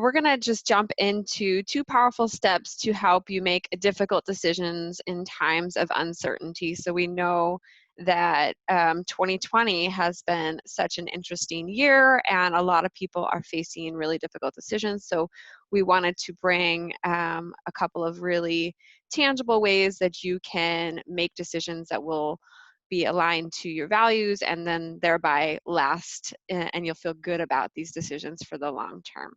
we're going to just jump into 2 powerful steps to help you make difficult decisions in times of uncertainty. So we know that 2020 has been such an interesting year, and a lot of people are facing really difficult decisions. So we wanted to bring a couple of really tangible ways that you can make decisions that will be aligned to your values and then thereby last, and you'll feel good about these decisions for the long term.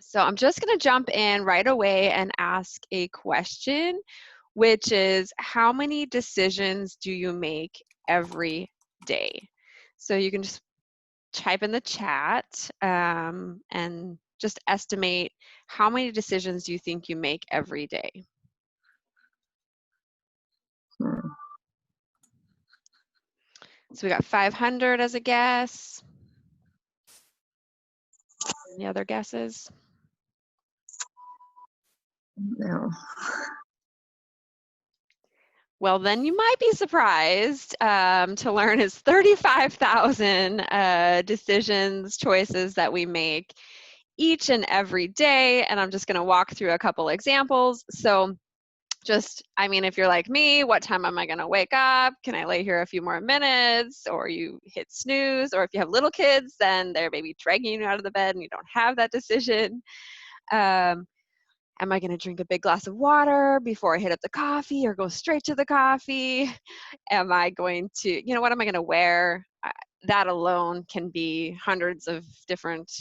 So I'm just going to jump in right away and ask a question, which is, how many decisions do you make every day? So you can just type in the chat and just estimate, how many decisions do you think you make every day? So we got 500 as a guess. Any other guesses? No. Well, then you might be surprised to learn it's 35,000 decisions, choices that we make each and every day. And I'm just going to walk through a couple examples. So just, I mean, if you're like me, what time am I going to wake up? Can I lay here a few more minutes? Or you hit snooze. Or if you have little kids, then they're maybe dragging you out of the bed and you don't have that decision. Am I going to drink a big glass of water before I hit up the coffee or go straight to the coffee? Am I going to, what am I going to wear? That alone can be hundreds of different,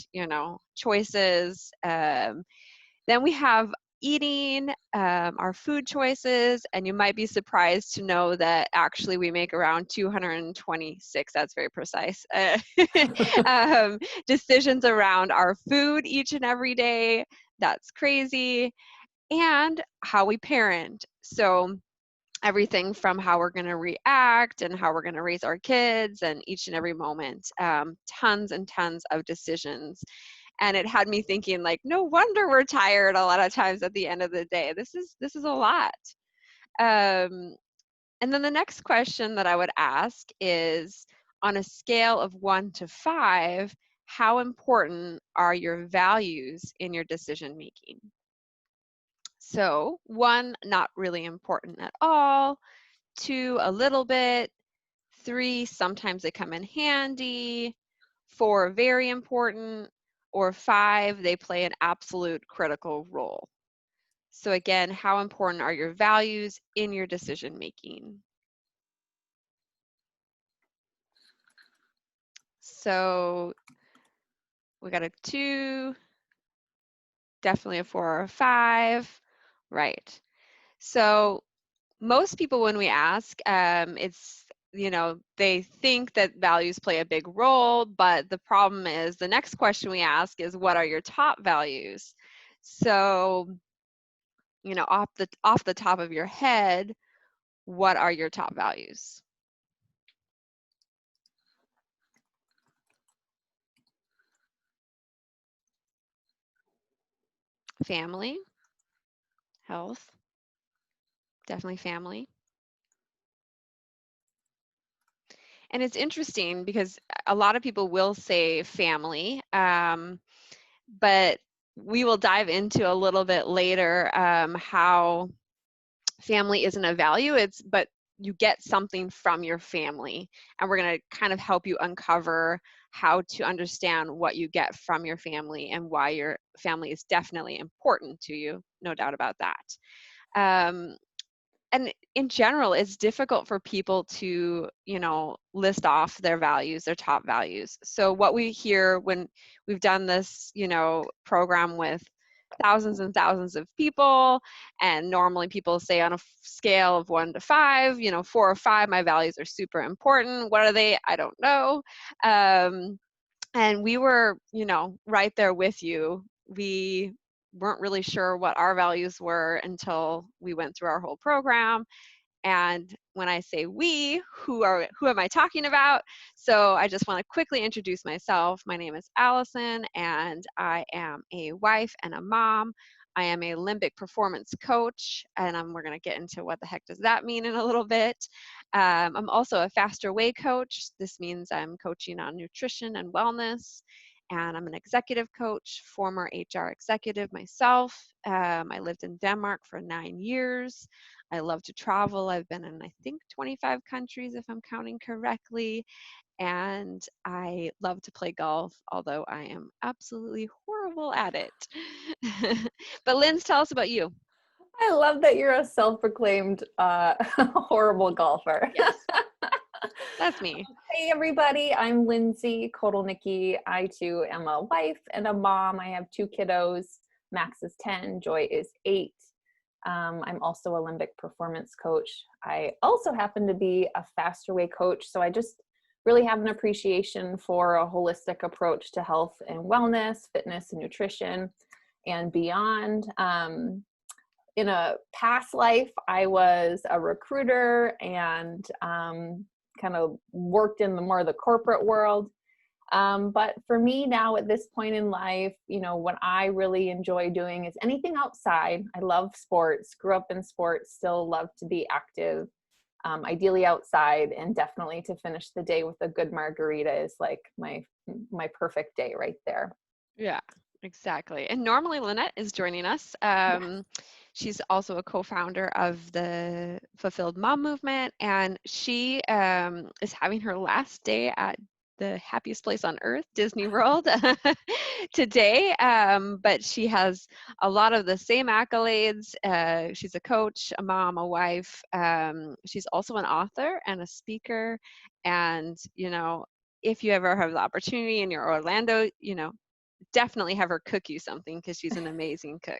choices. Then we have eating, our food choices, and you might be surprised to know that actually we make around 226, that's very precise, decisions around our food each and every day. That's crazy. And how we parent. So everything from how we're going to react and how we're going to raise our kids, and each and every moment, tons and tons of decisions. And it had me thinking, like, no wonder we're tired a lot of times at the end of the day. This is a lot. And then the next question that I would ask is, on a scale of 1 to 5, how important are your values in your decision making? So 1, not really important at all. 2, a little bit. 3, sometimes they come in handy. 4, very important. Or 5, they play an absolute critical role. So again, how important are your values in your decision making? So we got a 2, definitely a 4 or a 5, right? So most people, when we ask, it's, they think that values play a big role, but the problem is the next question we ask is, what are your top values? So, off the top of your head, what are your top values? Family, health, definitely family. And it's interesting because a lot of people will say family, but we will dive into a little bit later how family isn't a value, but you get something from your family. And we're going to kind of help you uncover how to understand what you get from your family and why your family is definitely important to you, no doubt about that. And in general, it's difficult for people to, list off their values, their top values. So what we hear when we've done this, program with thousands and thousands of people, and normally people say on a scale of 1 to 5, 4 or 5, my values are super important. What are they? I don't know. And we were, right there with you. We weren't really sure what our values were until we went through our whole program. And when I say we, who am I talking about? So I just want to quickly introduce myself. My name is Allison, and I am a wife and a mom. I am a limbic performance coach, and we're going to get into what the heck does that mean in a little bit. I'm also a faster way coach. This means I'm coaching on nutrition and wellness. and I'm an executive coach, former HR executive myself. I lived in Denmark for 9 years. I love to travel. I've been in, I think, 25 countries, if I'm counting correctly. And I love to play golf, although I am absolutely horrible at it. But Linz, tell us about you. I love that you're a self-proclaimed horrible golfer. Yes, that's me. Hey everybody, I'm Lindsay Kotelnicki. I too am a wife and a mom. I have 2 kiddos. Max is 10, Joy is 8. I'm also a limbic performance coach. I also happen to be a faster way coach. So I just really have an appreciation for a holistic approach to health and wellness, fitness and nutrition, and beyond. In a past life, I was a recruiter and kind of worked in the more of the corporate world. But for me now at this point in life, you know, what I really enjoy doing is anything outside. I love sports, grew up in sports, still love to be active, ideally outside, and definitely to finish the day with a good margarita is like my perfect day right there. Yeah, exactly. And normally Lynette is joining us. She's also a co-founder of the Fulfilled Mom Movement, and she is having her last day at the happiest place on earth, Disney World, today. But she has a lot of the same accolades. She's a coach, a mom, a wife. She's also an author and a speaker. And, you know, if you ever have the opportunity and you're Orlando, you know, definitely have her cook you something because she's an amazing cook.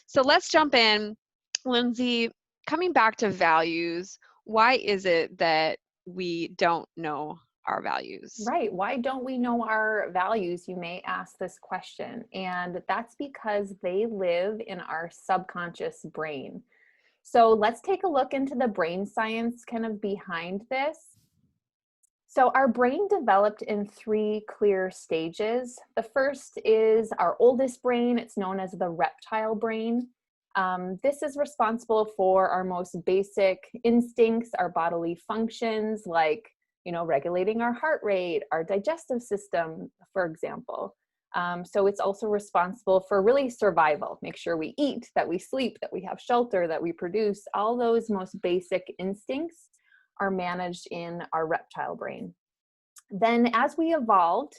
So let's jump in. Lindsay, coming back to values, why is it that we don't know our values? Right. Why don't we know our values? You may ask this question. And that's because they live in our subconscious brain. So let's take a look into the brain science kind of behind this. So our brain developed in 3 clear stages. The first is our oldest brain. It's known as the reptile brain. This is responsible for our most basic instincts, our bodily functions, like, you know, regulating our heart rate, our digestive system, for example. So it's also responsible for really survival. Make sure we eat, that we sleep, that we have shelter, that we produce. All those most basic instincts are managed in our reptile brain. Then as we evolved,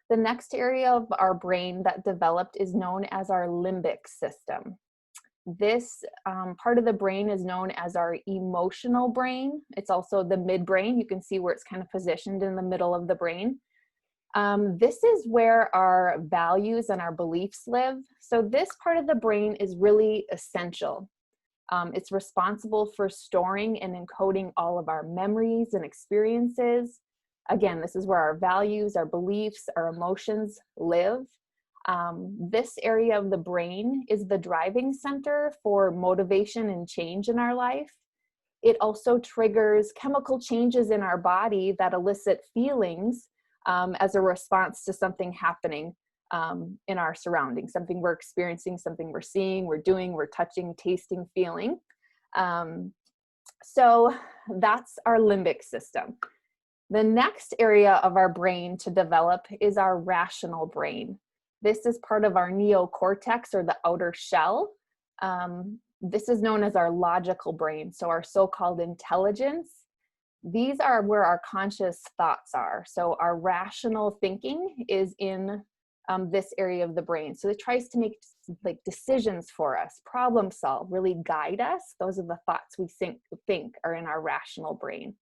the next area of our brain that developed is known as our limbic system. This part of the brain is known as our emotional brain. It's also the midbrain. You can see where it's kind of positioned in the middle of the brain. This is where our values and our beliefs live. So this part of the brain is really essential. It's responsible for storing and encoding all of our memories and experiences. Again, this is where our values, our beliefs, our emotions live. This area of the brain is the driving center for motivation and change in our life. It also triggers chemical changes in our body that elicit feelings as a response to something happening in our surroundings, something we're experiencing, something we're seeing, we're doing, we're touching, tasting, feeling. So that's our limbic system. The next area of our brain to develop is our rational brain. This is part of our neocortex, or the outer shell. This is known as our logical brain, so our so-called intelligence. These are where our conscious thoughts are. So our rational thinking is in this area of the brain. So it tries to make like decisions for us, problem solve, really guide us. Those are the thoughts we think are in our rational brain.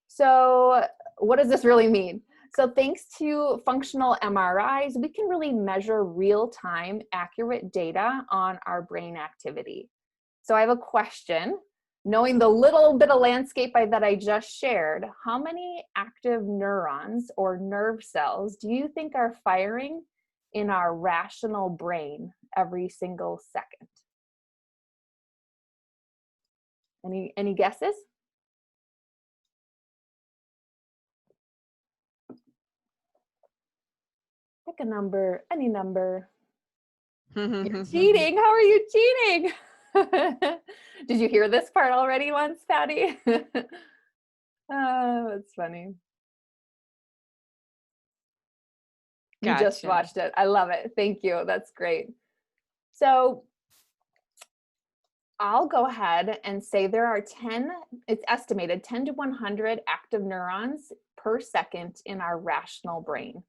So what does this really mean? So thanks to functional MRIs, we can really measure real-time accurate data on our brain activity. So I have a question. Knowing the little bit of landscape that I just shared, how many active neurons or nerve cells do you think are firing in our rational brain every single second? Any guesses? Pick a number, any number. You're cheating. How are you cheating? Did you hear this part already once, Patty? Oh, that's funny. You just Gotcha. watched it. I love it. Thank you. That's great. So I'll go ahead and say there are 10, it's estimated 10 to 100 active neurons per second in our rational brain.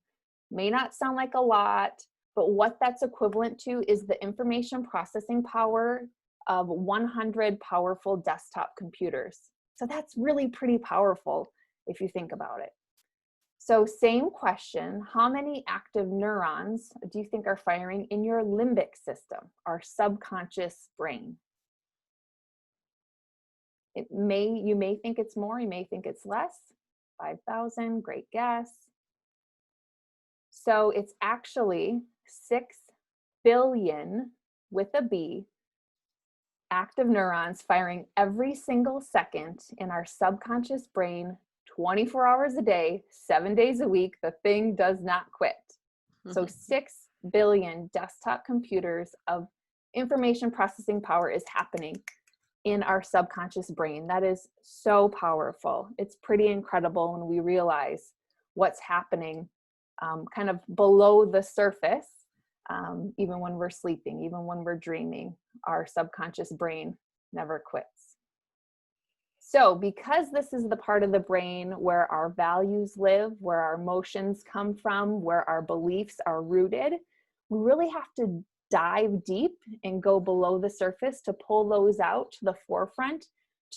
May not sound like a lot, but what that's equivalent to is the information processing power of 100 powerful desktop computers. So that's really pretty powerful if you think about it. So same question, how many active neurons do you think are firing in your limbic system, our subconscious brain? You may think it's more, you may think it's less. 5,000, great guess. So it's actually 6 billion with a B active neurons firing every single second in our subconscious brain, 24 hours a day, 7 days a week. The thing does not quit. So 6 billion desktop computers of information processing power is happening in our subconscious brain. That is so powerful. It's pretty incredible when we realize what's happening kind of below the surface, even when we're sleeping, even when we're dreaming, our subconscious brain never quits. So because this is the part of the brain where our values live, where our emotions come from, where our beliefs are rooted, we really have to dive deep and go below the surface to pull those out to the forefront,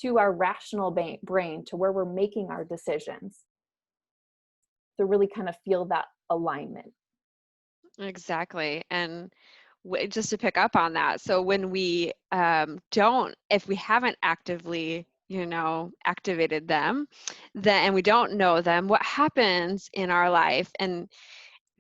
to our rational brain, to where we're making our decisions, to really kind of feel that alignment. Exactly. And just to pick up on that, so when we if we haven't actively, activated them, then, and we don't know them, what happens in our life? And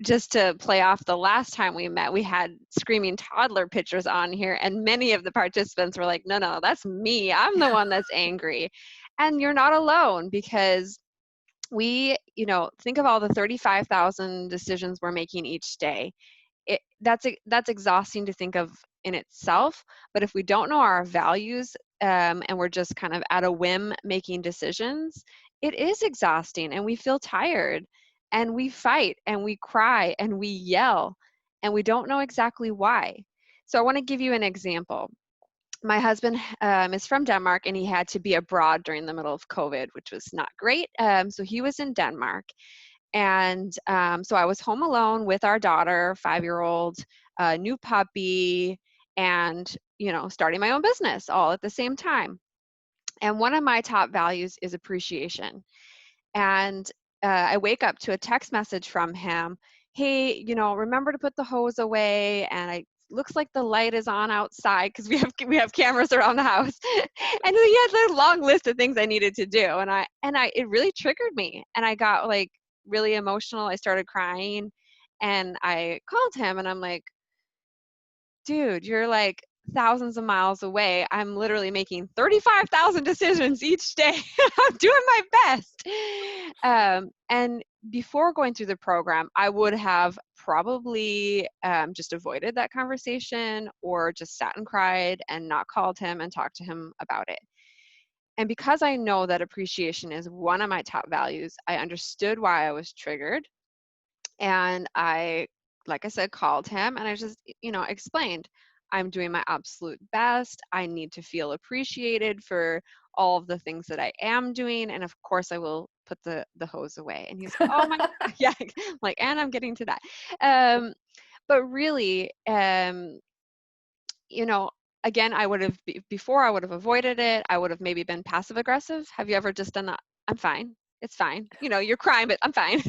just to play off the last time we met, we had screaming toddler pictures on here, and many of the participants were like, no, that's me. I'm the one that's angry. And you're not alone, because we, think of all the 35,000 decisions we're making each day. That's exhausting to think of in itself. But if we don't know our values, and we're just kind of at a whim making decisions, it is exhausting, and we feel tired, and we fight, and we cry, and we yell, and we don't know exactly why. So I want to give you an example. My husband is from Denmark, and he had to be abroad during the middle of COVID, which was not great. So he was in Denmark. And so I was home alone with our daughter, 5-year-old, new puppy, and, starting my own business all at the same time. And one of my top values is appreciation. And I wake up to a text message from him. Hey, remember to put the hose away. And looks like the light is on outside, because we have cameras around the house. And he had a long list of things I needed to do. And it really triggered me. And I got really emotional. I started crying, and I called him, and I'm like, dude, you're thousands of miles away. I'm literally making 35,000 decisions each day. I'm doing my best. And before going through the program, I would have probably just avoided that conversation, or just sat and cried and not called him and talked to him about it. And because I know that appreciation is one of my top values, I understood why I was triggered. And I, like I said, called him, and I just, explained, I'm doing my absolute best. I need to feel appreciated for all of the things that I am doing. And of course, I will put the hose away. And he's, oh my, yeah, and I'm getting to that. But really, again, I would have, before I would have avoided it. I would have maybe been passive aggressive. Have you ever just done that? I'm fine. It's fine. You're crying, but I'm fine.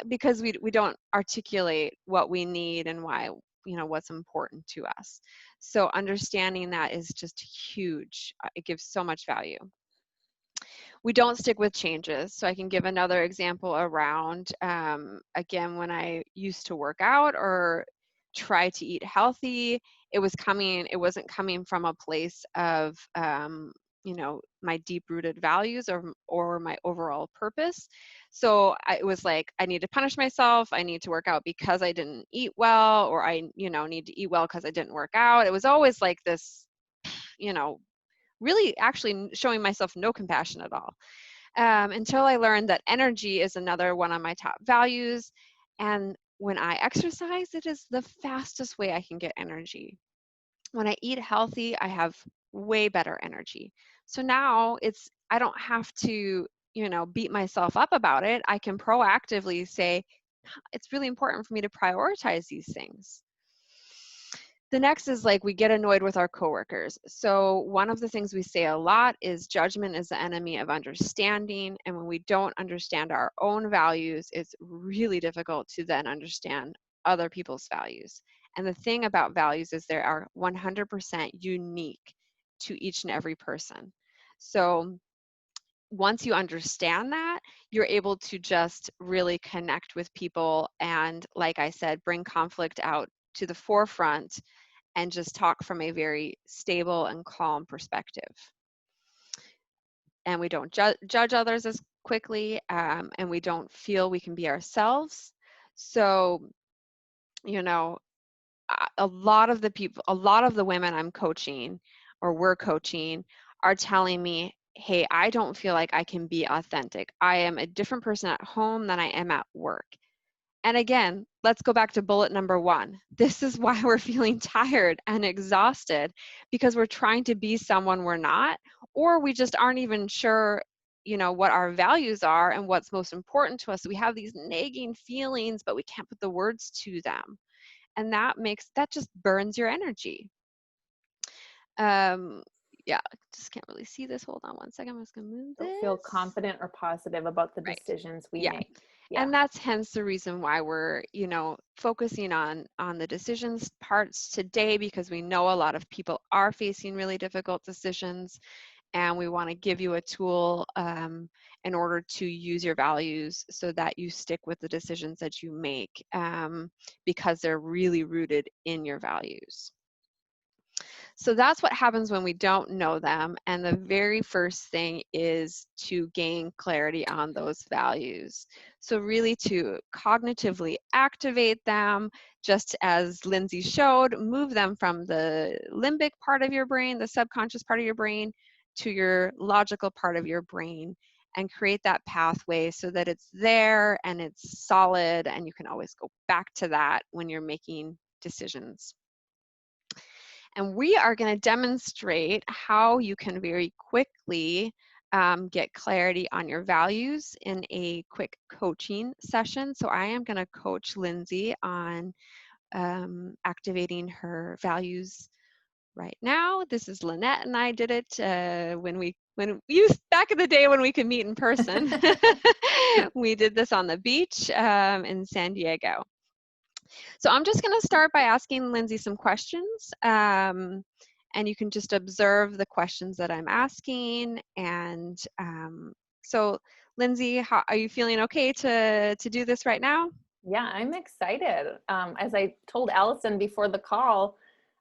Because we don't articulate what we need and why, what's important to us. So understanding that is just huge. It gives so much value. We don't stick with changes. So I can give another example around, again, when I used to work out or try to eat healthy, it wasn't coming from a place of, my deep-rooted values or my overall purpose. So it was like, I need to punish myself. I need to work out because I didn't eat well, or I, need to eat well because I didn't work out. It was always like this, really actually showing myself no compassion at all. Until I learned that energy is another one of my top values. And when I exercise, it is the fastest way I can get energy. When I eat healthy, I have way better energy. So now I don't have to, beat myself up about it. I can proactively say, it's really important for me to prioritize these things. The next is like we get annoyed with our coworkers. So one of the things we say a lot is judgment is the enemy of understanding. And when we don't understand our own values, it's really difficult to then understand other people's values. And the thing about values is they are 100% unique to each and every person. So once you understand that, you're able to just really connect with people and, like I said, bring conflict out to the forefront and just talk from a very stable and calm perspective. And we don't judge others as quickly, and we don't feel we can be ourselves. So, you know, a lot of the women I'm coaching or we're coaching are telling me, hey, I don't feel like I can be authentic. I am a different person at home than I am at work. And again, let's go back to bullet number 1. This is why we're feeling tired and exhausted, because we're trying to be someone we're not, or we just aren't even sure, what our values are and what's most important to us. We have these nagging feelings, but we can't put the words to them. And that just burns your energy. Yeah, I just can't really see this. Hold on one second. I'm just gonna move Don't feel this. confident or positive about the Right. decisions we Yeah. make. Yeah. And that's hence the reason why we're, focusing on the decisions parts today, because we know a lot of people are facing really difficult decisions, and we want to give you a tool in order to use your values so that you stick with the decisions that you make, because they're really rooted in your values. So that's what happens when we don't know them. And the very first thing is to gain clarity on those values. So really to cognitively activate them, just as Lindsay showed, move them from the limbic part of your brain, the subconscious part of your brain, to your logical part of your brain, and create that pathway so that it's there and it's solid, and you can always go back to that when you're making decisions. And we are going to demonstrate how you can very quickly get clarity on your values in a quick coaching session. So I am going to coach Lindsay on activating her values right now. This is Lynette, and I did it back in the day when we could meet in person. We did this on the beach in San Diego. So I'm just going to start by asking Lindsay some questions, and you can just observe the questions that I'm asking. And so, Lindsay, are you feeling okay to do this right now? Yeah, I'm excited. As I told Allison before the call,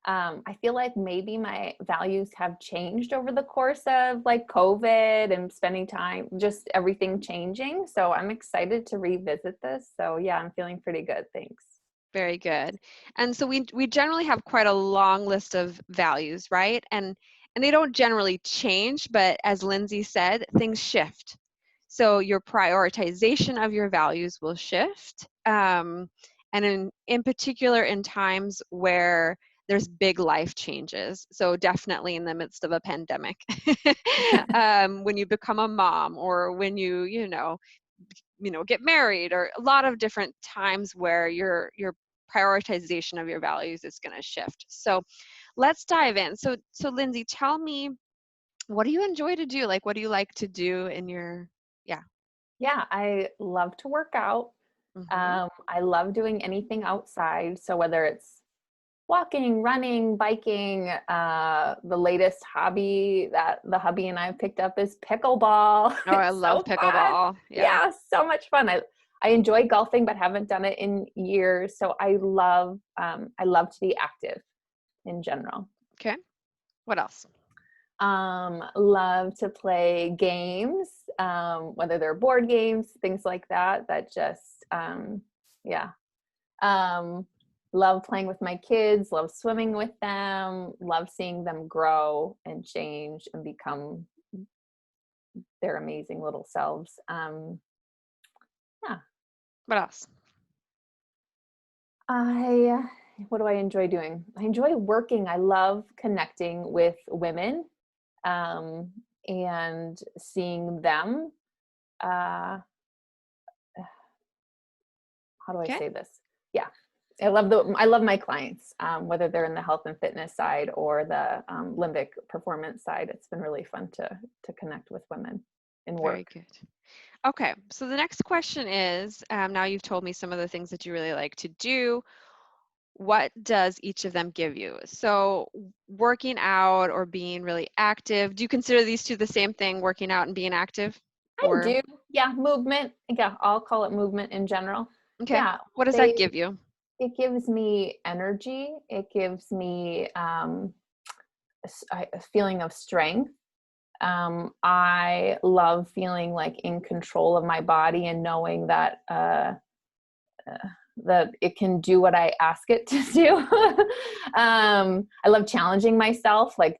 I feel like maybe my values have changed over the course of like COVID and spending time, just everything changing. So I'm excited to revisit this. So yeah, I'm feeling pretty good. Thanks. Very good. And so we generally have quite a long list of values, right? And they don't generally change, but as Lindsay said, things shift. So your prioritization of your values will shift. And in particular, in times where there's big life changes. So definitely in the midst of a pandemic, when you become a mom, or when get married, or a lot of different times where your prioritization of your values is going to shift. So let's dive in. So Lindsay, tell me, what do you enjoy to do? Like, what do you like to do in your, yeah. Yeah, I love to work out. Mm-hmm. I love doing anything outside. So whether it's walking, running, biking, the latest hobby that the hubby and I have picked up is pickleball. Oh, I It's love so fun. pickleball. Yeah. Yeah, so much fun. I enjoy golfing, but haven't done it in years. So I love to be active in general. Okay. What else? Love to play games, whether they're board games, things like that, that just, yeah. Um, Love playing with my kids, love swimming with them, love seeing them grow and change and become their amazing little selves. Yeah. What else? What do I enjoy doing? I enjoy working. I love connecting with women, um, and seeing them. Uh, how do I Okay. say this? Yeah, I love my clients, whether they're in the health and fitness side or the limbic performance side. It's been really fun to connect with women in Very work. good. Okay, so the next question is, now you've told me some of the things that you really like to do. What does each of them give you? So working out or being really active, do you consider these two the same thing, working out and being active? I Or, do, yeah, movement. Yeah, I'll call it movement in general. okay, Yeah, what does that they give you? it gives me energy. It gives me a feeling of strength. I love feeling like in control of my body and knowing that it can do what I ask it to do. I love challenging myself. Like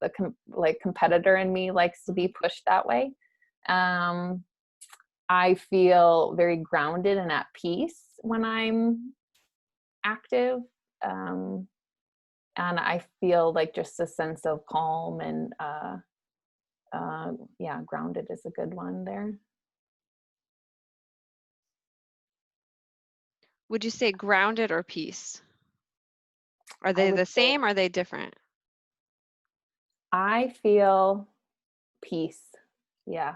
like competitor in me likes to be pushed that way. Um, I feel very grounded and at peace when I'm active. Um, and I feel like just a sense of calm and yeah, grounded is a good one there. Would you say grounded or peace? Are I they would the say same? Are they different? I feel peace. Yeah.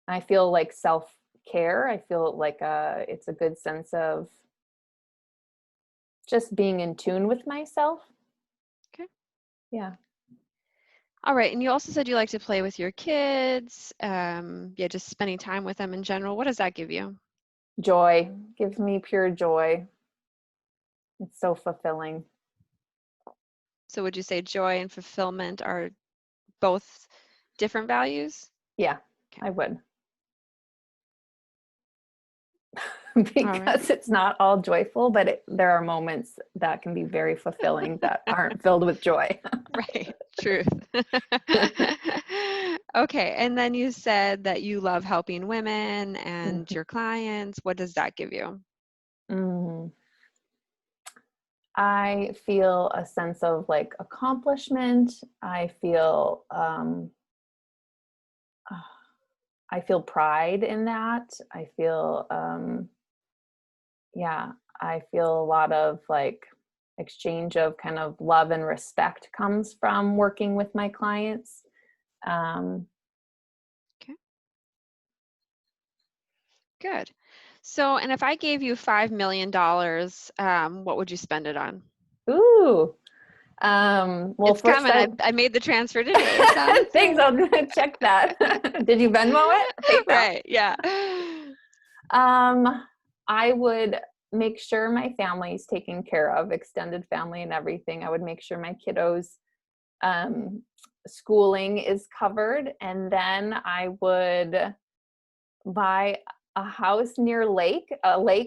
I feel like self care. I feel like it's a good sense of just being in tune with myself. Okay. Yeah. All right, and you also said you like to play with your kids. Yeah, just spending time with them in general. What does that give you? Joy gives me pure joy. It's so fulfilling. So would you say joy and fulfillment are both different values? Yeah, Okay. I would. All right. Because it's not all joyful, but there are moments that can be very fulfilling that aren't filled with joy. Right. Truth. Okay. And then you said that you love helping women and Mhm. your clients. What does that give you? Mhm. I feel a sense of like accomplishment. I feel pride in that. I feel yeah, I feel a lot of like exchange of kind of love and respect comes from working with my clients. Um, Okay. Good. So, and if I gave you $5 million, what would you spend it on? ooh, well, It's first coming. I made the transfer today, so it's thanks. I'll check that. Did you Venmo it? PayPal. right. Yeah. I would make sure my family's taken care of, extended family and everything. I would make sure my kiddos um, schooling is covered, and then I would buy a house near a lake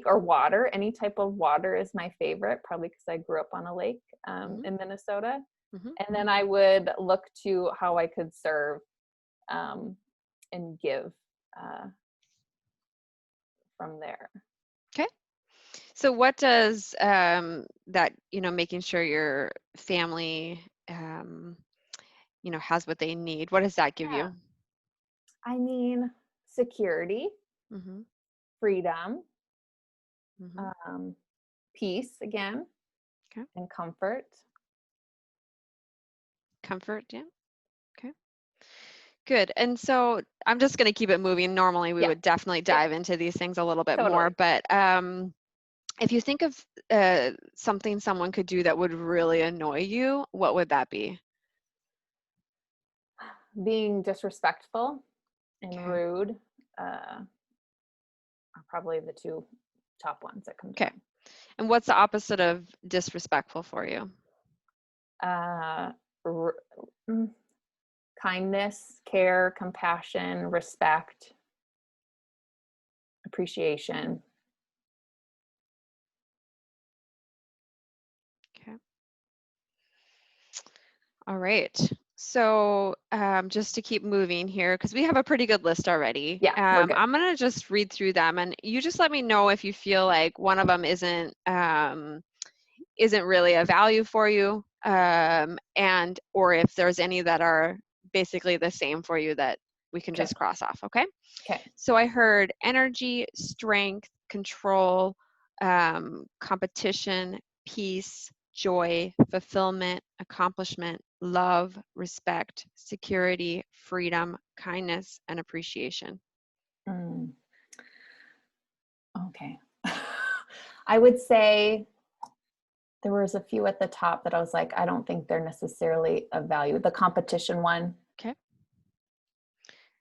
or water. Any type of water is my favorite, probably because I grew up on a lake Hmm. in Minnesota. Hmm. And then I would look to how I could serve um, and give uh, from there. Okay. So what does that, making sure your family, has what they need, what does that give Yeah. you? I mean, security, Hmm. freedom, Hmm. um, peace again, Okay. and comfort. Comfort. Yeah. Okay. Good. And so I'm just going to keep it moving. Normally, we Yeah. would definitely Yep. dive into these things a little bit more, Totally. but if you think of something someone could do that would really annoy you, what would that be? Being disrespectful and Okay. rude are probably the two top ones that come to Okay. mind. And what's the opposite of disrespectful for you? Uh, r- mm, kindness, care, compassion, respect, appreciation. Okay. All right. So just to keep moving here, because we have a pretty good list already, Yeah, we're good. I'm going to just read through them and you just let me know if you feel like one of them isn't isn't really a value for you, and or if there's any that are basically the same for you that we can just cross off, okay? Okay. So I heard energy, strength, control, competition, peace, joy, fulfillment, accomplishment, love, respect, security, freedom, kindness, and appreciation. Mm. Okay. I would say there was a few at the top that I was like, I don't think they're necessarily of value. The competition one. Okay.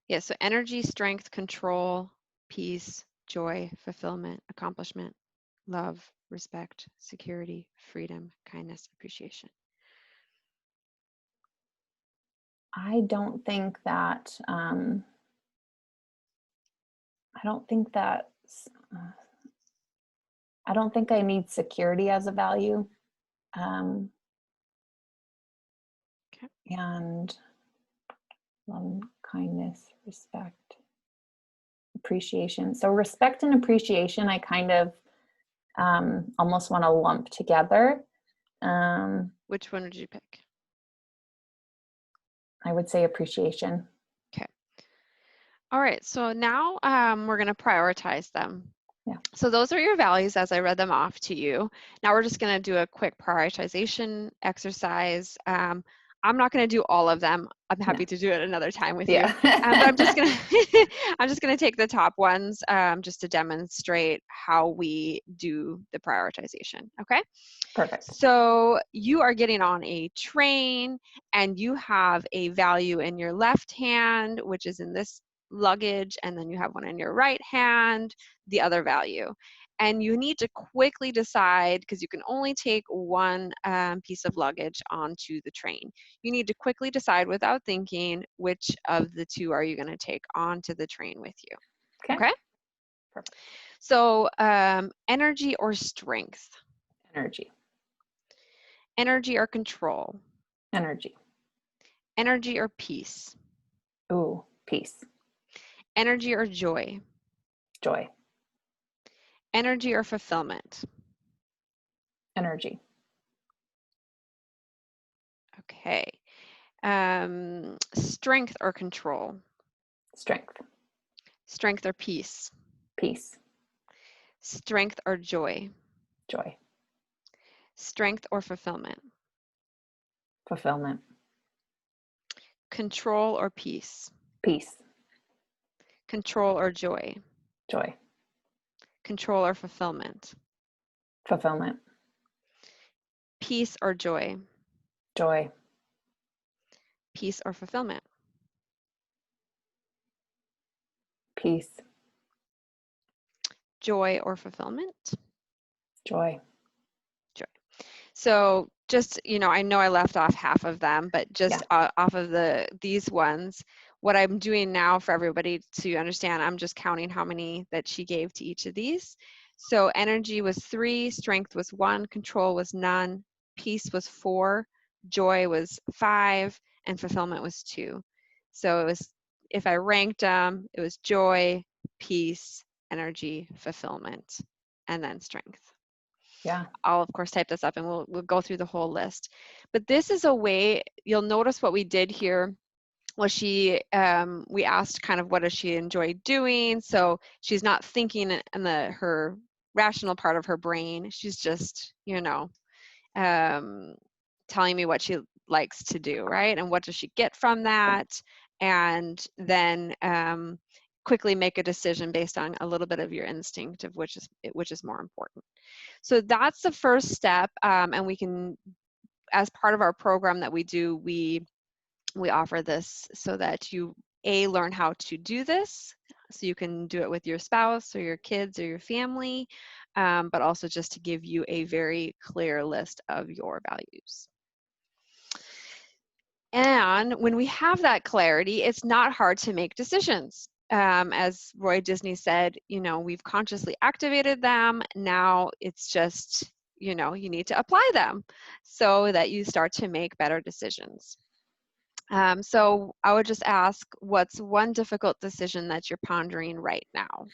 Yeah, so energy, strength, control, peace, joy, fulfillment, accomplishment, love, respect, security, freedom, kindness, appreciation. I don't think that, I don't think that, I don't think I need security as a value. Um, Okay. and love, kindness, respect, appreciation. So respect and appreciation, I kind of almost want to lump together. Which one would you pick? I would say appreciation. Okay. All right, so now we're going to prioritize them. Yeah. So those are your values as I read them off to you. Now we're just going to do a quick prioritization exercise. I'm not going to do all of them. I'm happy to do it another time with you. But I'm just going to I'm just going to take the top ones just to demonstrate how we do the prioritization. Okay. Perfect. So you are getting on a train and you have a value in your left hand, which is in this luggage, and then you have one in your right hand, the other value. And you need to quickly decide, because you can only take one piece of luggage onto the train. You need to quickly decide without thinking which of the two are you going to take onto the train with you. Okay? Perfect. So energy or strength? Energy. Energy or control? Energy. Energy or peace? Ooh, peace. Energy or joy? Joy. Energy or fulfillment? Energy. Okay. Strength or control? Strength. Strength or peace? Peace. Strength or joy? Joy. Strength or fulfillment? Fulfillment. Control or peace? Peace. Control or joy? Joy. Control or fulfillment? Fulfillment. Peace or joy? Joy. Peace or fulfillment? Peace. Joy or fulfillment? Joy. Joy. So just, I know I left off half of them, but just off of these ones, what I'm doing now for everybody to understand, I'm just counting how many that she gave to each of these. So energy was 3, strength was 1, control was none, peace was 4, joy was 5, and fulfillment was 2. So it was, if I ranked them, it was joy, peace, energy, fulfillment, and then strength. Yeah. I'll of course type this up and we'll go through the whole list. But this is a way, you'll notice what we did here was we asked kind of what does she enjoy doing. So she's not thinking in her rational part of her brain. She's just, telling me what she likes to do, right? And what does she get from that? And then quickly make a decision based on a little bit of your instinct of which is more important. So that's the first step, and we can, as part of our program that we do, we offer this so that you learn how to do this, so you can do it with your spouse or your kids or your family, but also just to give you a very clear list of your values. And when we have that clarity, it's not hard to make decisions. As Roy Disney said, we've consciously activated them. Now it's just, you need to apply them so that you start to make better decisions. So I would just ask, what's one difficult decision that you're pondering right now?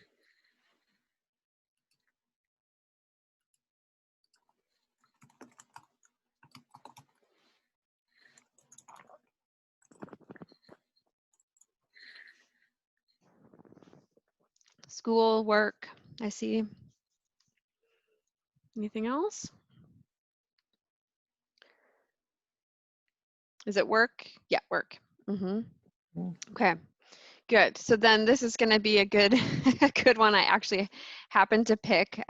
school, work, I see. Anything else? Is it work? Yeah, work. Okay, good. So then this is going to be a good, a good one. I actually happened to pick.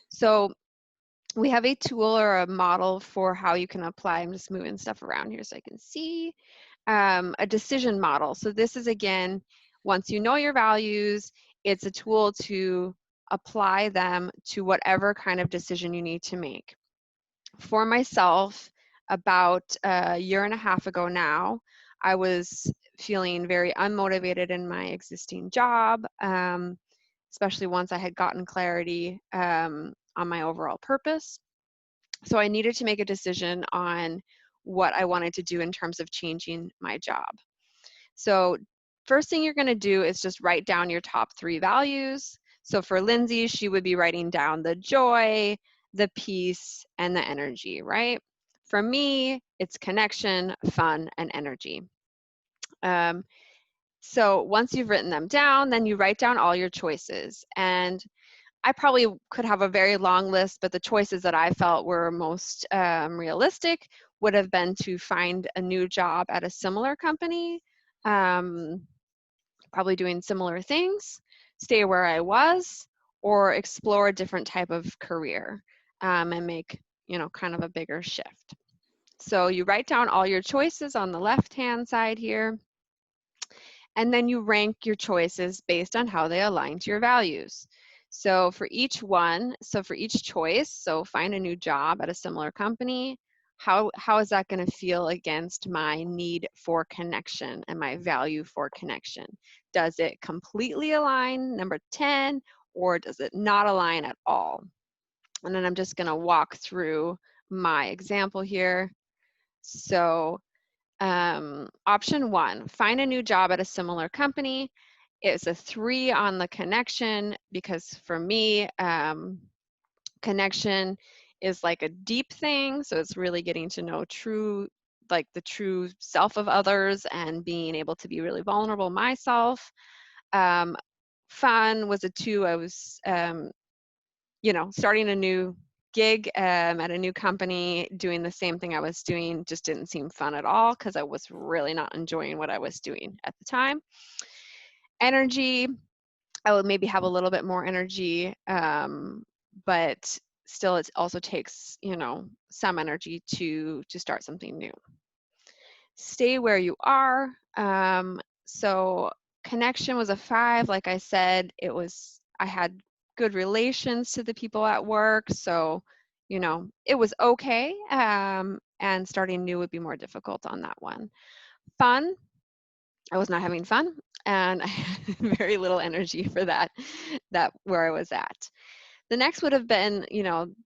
So we have a tool or a model for how you can apply. I'm just moving stuff around here so I can see. A decision model. So this is, again, once you know your values, it's a tool to apply them to whatever kind of decision you need to make. For myself, about a year and a half ago now, I was feeling very unmotivated in my existing job, especially once I had gotten clarity on my overall purpose. So I needed to make a decision on what I wanted to do in terms of changing my job. So first thing you're going to do is just write down your top 3 values. So for Lindsay, she would be writing down the joy, the peace, and the energy, right? For me, it's connection, fun, and energy. So once you've written them down, then you write down all your choices. And I probably could have a very long list, but the choices that I felt were most realistic would have been to find a new job at a similar company, probably doing similar things, stay where I was, or explore a different type of career and make, kind of a bigger shift. So you write down all your choices on the left-hand side here, and then you rank your choices based on how they align to your values. So for each choice, so find a new job at a similar company, how is that going to feel against my need for connection and my value for connection? Does it completely align, number 10, or does it not align at all? And then I'm just going to walk through my example here. So option 1, find a new job at a similar company. It's a 3 on the connection because for me, connection is like a deep thing. So it's really getting to know the true self of others and being able to be really vulnerable myself. Fun was a 2. I was, starting a new gig at a new company, doing the same thing I was doing, just didn't seem fun at all because I was really not enjoying what I was doing at the time. Energy, I would maybe have a little bit more energy, but still it also takes, some energy to start something new. Stay where you are. So connection was a 5. Like I said, I had good relations to the people at work. So, it was okay. And starting new would be more difficult on that one. Fun, I was not having fun and I had very little energy for that where I was at. The next would have been,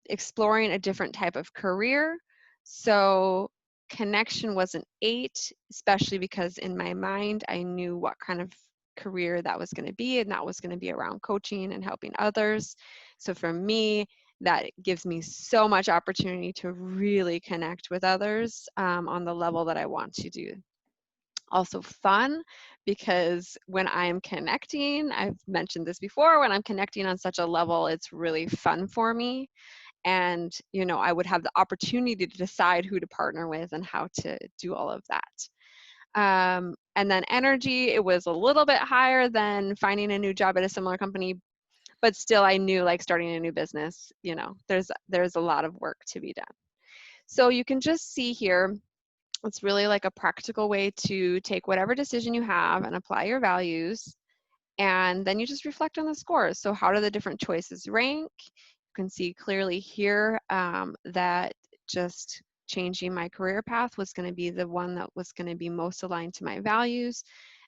exploring a different type of career. So connection was an 8, especially because in my mind, I knew what kind of career that was going to be, and that was going to be around coaching and helping others. So for me, that gives me so much opportunity to really connect with others on the level that I want to do. Also fun, because when I'm connecting, I've mentioned this before, when I'm connecting on such a level, it's really fun for me. And, I would have the opportunity to decide who to partner with and how to do all of that. And then energy, it was a little bit higher than finding a new job at a similar company, but still I knew like starting a new business, there's a lot of work to be done. So you can just see here, it's really like a practical way to take whatever decision you have and apply your values. And then you just reflect on the scores. So how do the different choices rank? You can see clearly here that just changing my career path was going to be the one that was going to be most aligned to my values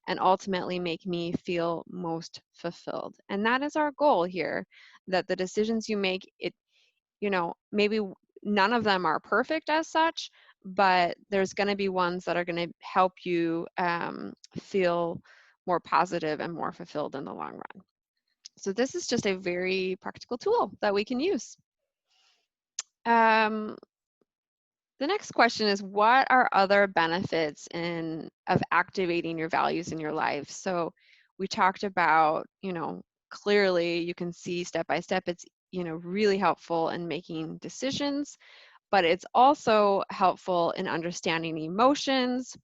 and ultimately make me feel most fulfilled. And that is our goal here, that the decisions you make, maybe none of them are perfect as such, but there's going to be ones that are going to help you feel more positive and more fulfilled in the long run. So this is just a very practical tool that we can use. The next question is, what are other benefits of activating your values in your life? So We talked about, clearly you can see step by step, it's, really helpful in making decisions, but it's also helpful in understanding emotions.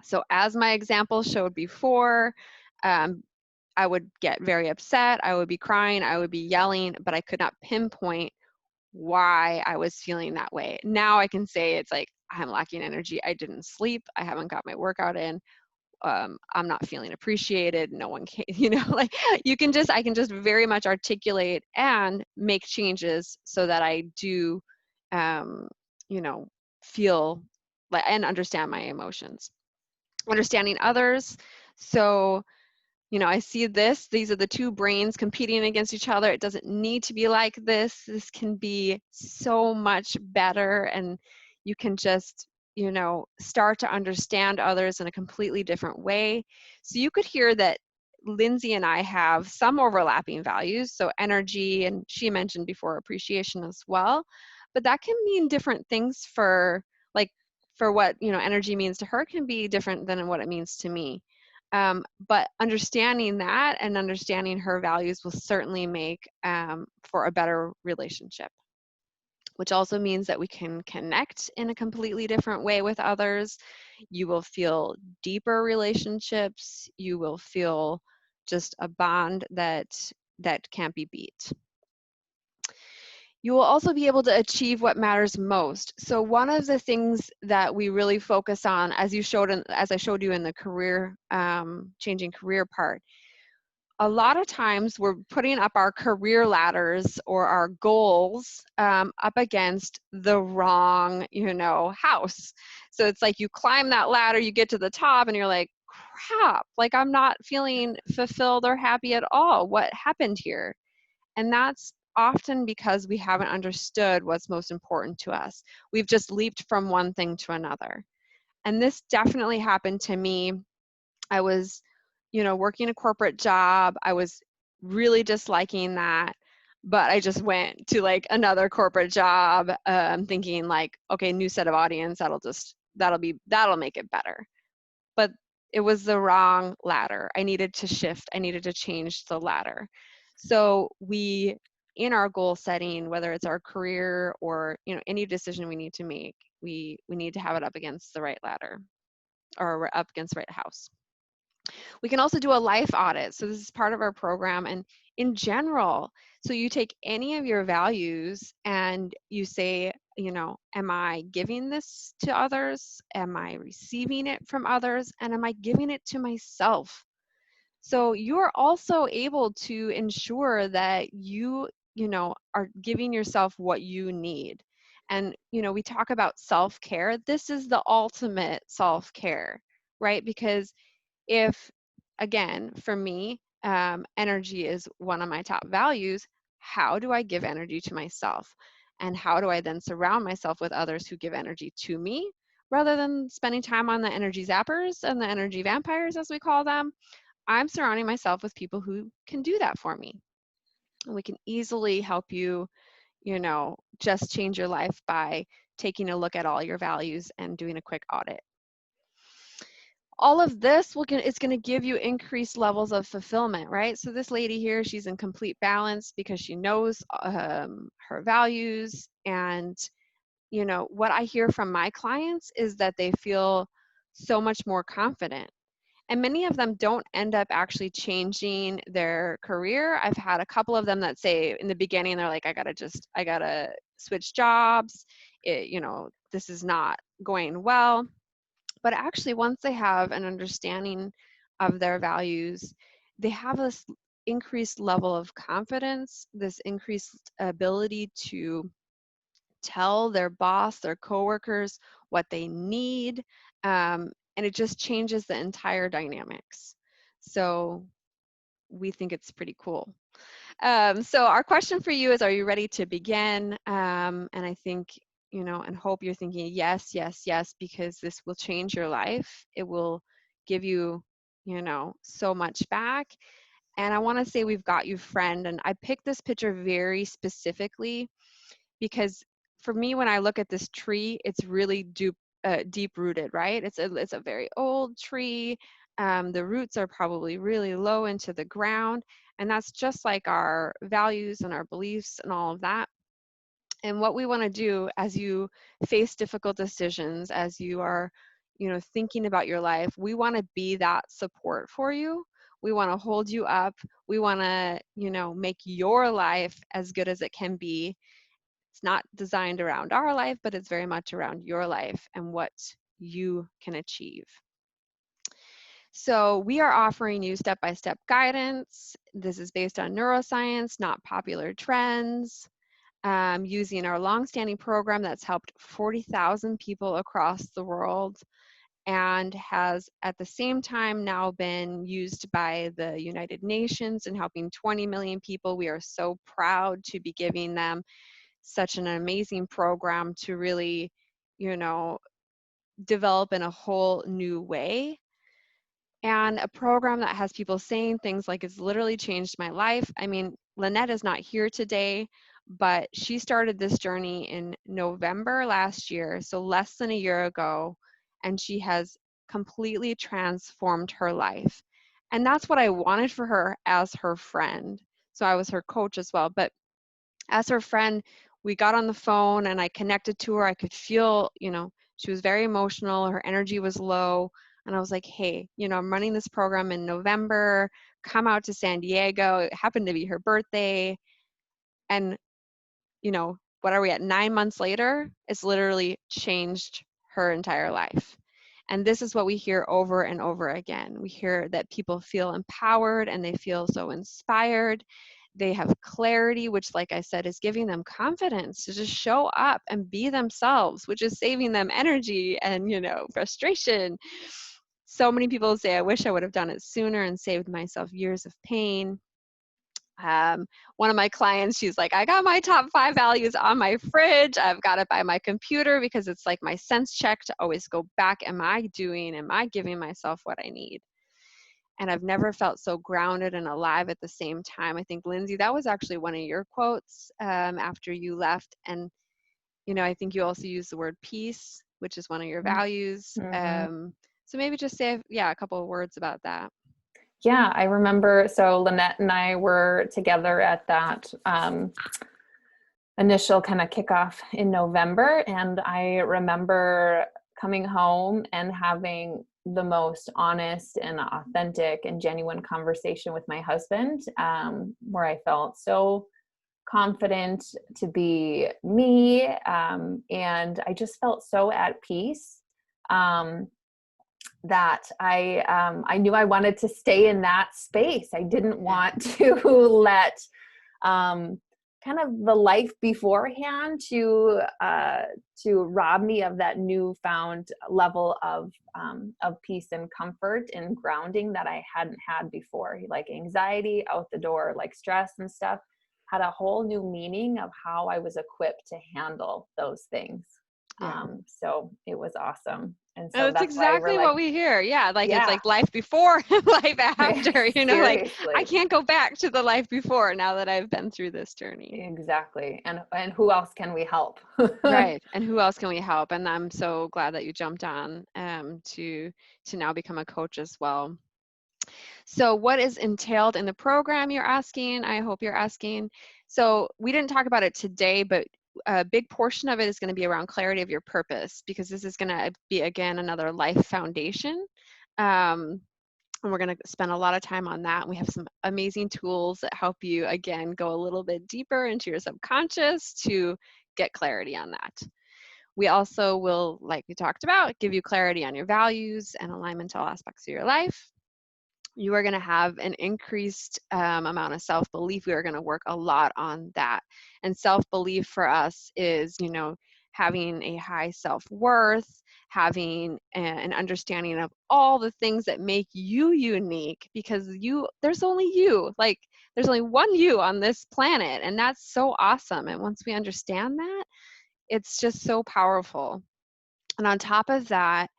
So as my example showed before, um, I would get very upset, I would be crying, I would be yelling, but I could not pinpoint why I was feeling that way. Now I can say it's like, I'm lacking energy, I didn't sleep, I haven't got my workout in, I'm not feeling appreciated, no one can, like I can just very much articulate and make changes so that I do, um, you know, feel like and understand my emotions. Understanding others. So, I see this, these are the two brains competing against each other. It doesn't need to be like this. This can be so much better, and you can just, start to understand others in a completely different way. So you could hear that Lindsay and I have some overlapping values, so energy, and she mentioned before appreciation as well. But that can mean different things like, for what, energy means to her can be different than what it means to me. But understanding that and understanding her values will certainly make for a better relationship, which also means that we can connect in a completely different way with others. You will feel deeper relationships. You will feel just a bond that can't be beat. You will also be able to achieve what matters most. So one of the things that we really focus on, as I showed you in the career, changing career part, a lot of times we're putting up our career ladders or our goals up against the wrong, house. So it's like you climb that ladder, you get to the top, and you're like, crap, like I'm not feeling fulfilled or happy at all. What happened here? And that's often because we haven't understood what's most important to us. We've just leaped from one thing to another. And this definitely happened to me. I was, working a corporate job. I was really disliking that, but I just went to like another corporate job, thinking like, okay, new set of audience, that'll make it better. But it was the wrong ladder. I needed to shift. I needed to change the ladder. So in our goal setting, whether it's our career or, any decision we need to make, we need to have it up against the right ladder, or we're up against the right house. We can also do a life audit. So this is part of our program. And in general, so you take any of your values and you say, am I giving this to others? Am I receiving it from others? And am I giving it to myself? So you're also able to ensure that are giving yourself what you need. And, we talk about self-care. This is the ultimate self-care, right? Because if, again, for me, energy is one of my top values, how do I give energy to myself? And how do I then surround myself with others who give energy to me, rather than spending time on the energy zappers and the energy vampires, as we call them? I'm surrounding myself with people who can do that for me. And we can easily help you, just change your life by taking a look at all your values and doing a quick audit. All of this is going to give you increased levels of fulfillment, right? So this lady here, she's in complete balance because she knows her values. And, what I hear from my clients is that they feel so much more confident. And many of them don't end up actually changing their career. I've had a couple of them that say in the beginning, they're like, I gotta switch jobs. This is not going well. But actually, once they have an understanding of their values, they have this increased level of confidence, this increased ability to tell their boss, their coworkers what they need, and it just changes the entire dynamics. So we think it's pretty cool. So our question for you is, are you ready to begin? And I think, and hope you're thinking yes, yes, yes, because this will change your life. It will give you, so much back. And I want to say we've got you, friend. And I picked this picture very specifically because for me, when I look at this tree, it's really deep rooted, right? It's a very old tree. The roots are probably really low into the ground. And that's just like our values and our beliefs and all of that. And what we want to do as you face difficult decisions, as you are, thinking about your life, we want to be that support for you. We want to hold you up. We want to, make your life as good as it can be. It's not designed around our life, but it's very much around your life and what you can achieve. So we are offering you step-by-step guidance. This is based on neuroscience, not popular trends, using our longstanding program that's helped 40,000 people across the world and has at the same time now been used by the United Nations and helping 20 million people. We are so proud to be giving them such an amazing program to really, develop in a whole new way. And a program that has people saying things like, it's literally changed my life. I mean, Lynette is not here today, but she started this journey in November last year, so less than a year ago, and she has completely transformed her life. And that's what I wanted for her as her friend. So I was her coach as well. But as her friend, we got on the phone and I connected to her. I could feel, she was very emotional. Her energy was low. And I was like, hey, I'm running this program in November. Come out to San Diego. It happened to be her birthday. And, what are we at? 9 months later, it's literally changed her entire life. And this is what we hear over and over again. We hear that people feel empowered and they feel so inspired. They have clarity, which, like I said, is giving them confidence to just show up and be themselves, which is saving them energy and, frustration. So many people say, I wish I would have done it sooner and saved myself years of pain. One of my clients, she's like, I got my top 5 values on my fridge. I've got it by my computer because it's like my sense check to always go back. Am I giving myself what I need? And I've never felt so grounded and alive at the same time. I think, Lindsay, that was actually one of your quotes after you left. And, I think you also used the word peace, which is one of your values. Mm-hmm. So maybe just say, a couple of words about that. Yeah, I remember. So Lynette and I were together at that initial kind of kickoff in November. And I remember coming home and having the most honest and authentic and genuine conversation with my husband, where I felt so confident to be me. And I just felt so at peace. That I knew I wanted to stay in that space. I didn't want to let kind of the life beforehand to rob me of that newfound level of peace and comfort and grounding that I hadn't had before. Like anxiety out the door, like stress and stuff had a whole new meaning of how I was equipped to handle those things. Yeah. So it was awesome. And so That's that's why we're exactly like, what we hear. Yeah, like it's yeah, like life before and life after, like seriously. I can't go back to the life before now that I've been through this journey. Exactly. And who else can we help? Right. And who else can we help? And I'm so glad that you jumped on to now become a coach as well. So what is entailed in the program, you're asking? I hope you're asking. So we didn't talk about it today, but a big portion of it is going to be around clarity of your purpose, because this is going to be, again, another life foundation. And we're going to spend a lot of time on that. We have some amazing tools that help you, again, go a little bit deeper into your subconscious to get clarity on that. We also will, like we talked about, give you clarity on your values and alignment to all aspects of your life. You are going to have an increased amount of self-belief. We are going to work a lot on that. And self-belief for us is, having a high self-worth, having an understanding of all the things that make you unique, because there's only you. Like, there's only one you on this planet, and that's so awesome. And once we understand that, it's just so powerful. And on top of that,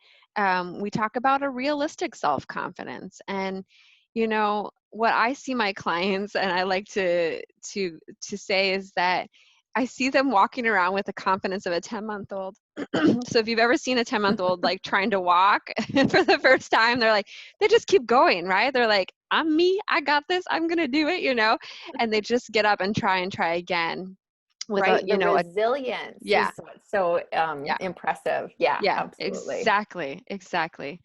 we talk about a realistic self-confidence. And, what I see my clients, and I like to say, is that I see them walking around with the confidence of a 10-month-old. So if you've ever seen a 10-month-old like trying to walk for the first time, they're like, they just keep going, right? They're like, I'm me, I got this, I'm gonna do it, and they just get up and try again with Right. The a resilience yeah, is what's so yeah, impressive. Yeah, yeah, absolutely. exactly.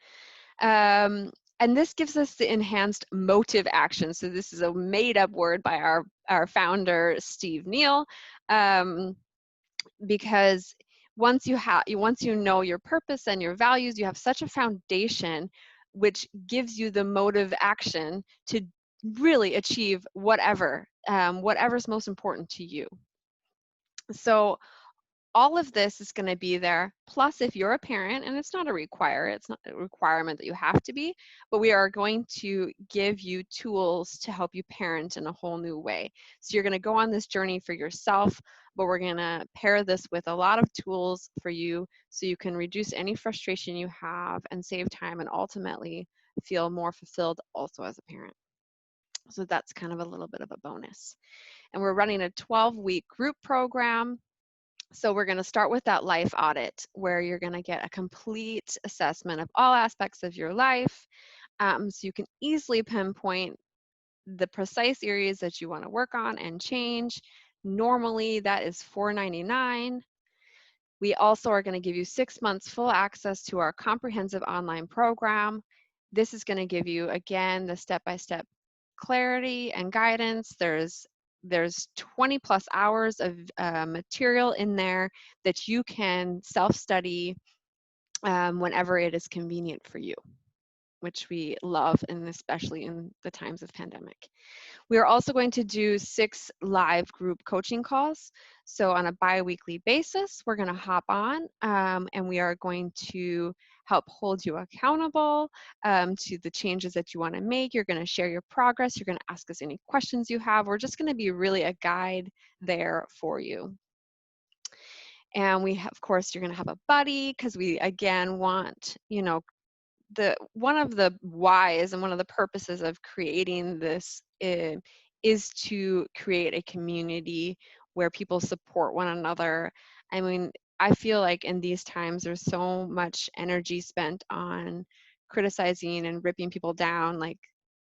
Um, and this gives us the enhanced motive action. So this is a made up word by our founder, Steve Neal. Because once you know your purpose and your values, you have such a foundation which gives you the motive action to really achieve whatever's most important to you. So all of this is going to be there. Plus, if you're a parent, and it's not a requirement that you have to be, but we are going to give you tools to help you parent in a whole new way. So you're going to go on this journey for yourself, but we're going to pair this with a lot of tools for you so you can reduce any frustration you have and save time and ultimately feel more fulfilled also as a parent. So that's kind of a little bit of a bonus. And we're running a 12-week group program. So we're going to start with that life audit where you're going to get a complete assessment of all aspects of your life, so you can easily pinpoint the precise areas that you want to work on and change. Normally that is $4.99. We also are going to give you 6 months full access to our comprehensive online program. This is going to give you, again, the step-by-step clarity and guidance. There's 20 plus hours of material in there that you can self-study whenever it is convenient for you, which we love, and especially in the times of pandemic. We are also going to do 6 live group coaching calls. So on a bi-weekly basis, we're going to hop on and we are going to help hold you accountable to the changes that you want to make. You're going to share your progress. You're going to ask us any questions you have. We're just going to be really a guide there for you. And of course, you're going to have a buddy because we, again, want, one of the whys and one of the purposes of creating this is to create a community where people support one another. I mean, I feel like in these times there's so much energy spent on criticizing and ripping people down. Like,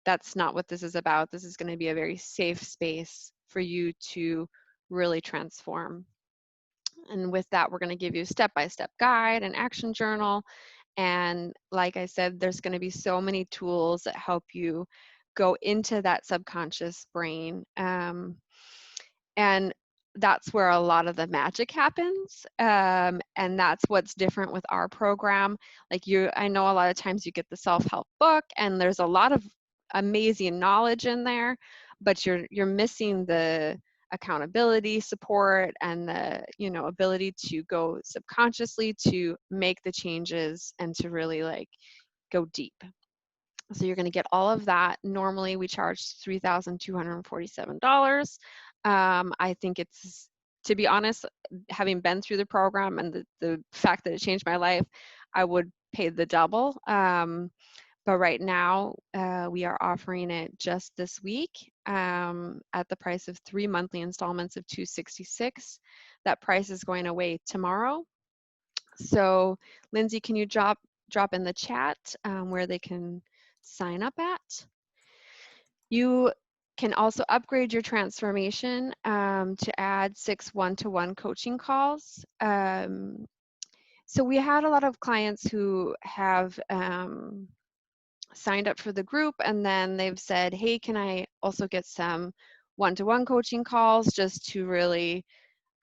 that's not what this is about. This is going to be a very safe space for you to really transform. And with that, we're going to give you a step-by-step guide, an action journal. And like I said, there's going to be so many tools that help you go into that subconscious brain. And that's where a lot of the magic happens. And that's what's different with our program. I know a lot of times you get the self-help book and there's a lot of amazing knowledge in there, but you're missing the accountability support and the ability to go subconsciously to make the changes and to really go deep. So you're going to get all of that. Normally we charge $3,247. I think it's, to be honest, having been through the program and the fact that it changed my life, I would pay the double. But right now, we are offering it just this week at the price of 3 monthly installments of $266. That price is going away tomorrow. So, Lindsay, can you drop in the chat where they can sign up at? You can also upgrade your transformation to add 6 one-to-one coaching calls. So we had a lot of clients who have signed up for the group and then they've said, hey, can I also get some one-to-one coaching calls just to really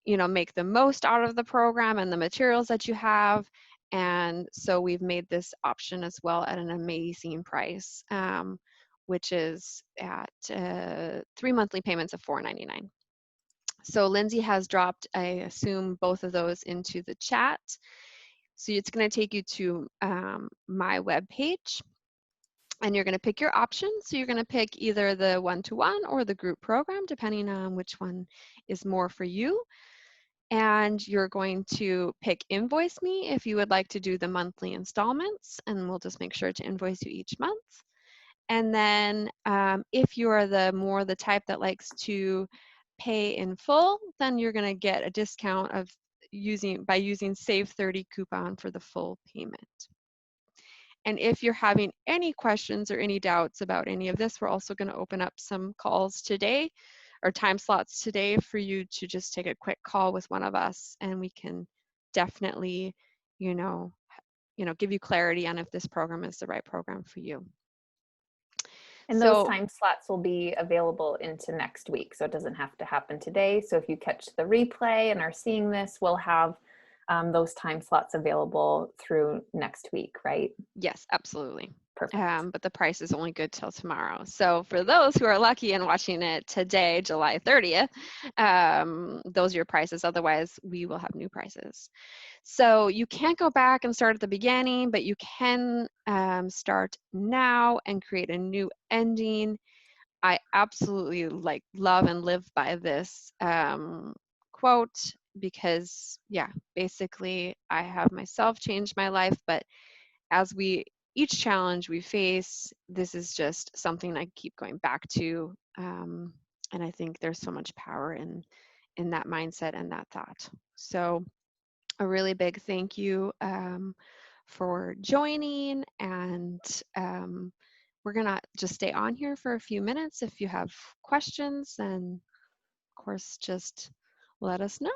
make the most out of the program and the materials that you have. And so we've made this option as well at an amazing price, which is at 3 monthly payments of $4.99. So Lindsay has dropped, I assume, both of those into the chat. So it's going to take you to my webpage. And you're going to pick your option. So you're going to pick either the one-to-one or the group program, depending on which one is more for you. And you're going to pick invoice me if you would like to do the monthly installments, and we'll just make sure to invoice you each month. And then if you are the type that likes to pay in full, then you're going to get a discount of using Save 30 coupon for the full payment. And if you're having any questions or any doubts about any of this, we're also going to open up some calls today or time slots today for you to just take a quick call with one of us, and we can definitely, give you clarity on if this program is the right program for you. And those time slots will be available into next week, so it doesn't have to happen today. So if you catch the replay and are seeing this, we'll have those time slots available through next week, right? Yes, absolutely. Perfect. But the price is only good till tomorrow. So for those who are lucky and watching it today, July 30th, those are your prices. Otherwise, we will have new prices. So you can't go back and start at the beginning, but you can start now and create a new ending. I absolutely love and live by this quote because, yeah, basically I have myself changed my life, but as each challenge we face, this is just something I keep going back to. And I think there's so much power in that mindset and that thought. So a really big thank you for joining, and we're gonna just stay on here for a few minutes. If you have questions, then of course just let us know.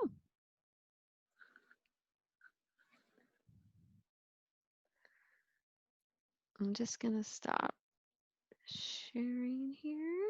I'm just gonna stop sharing here.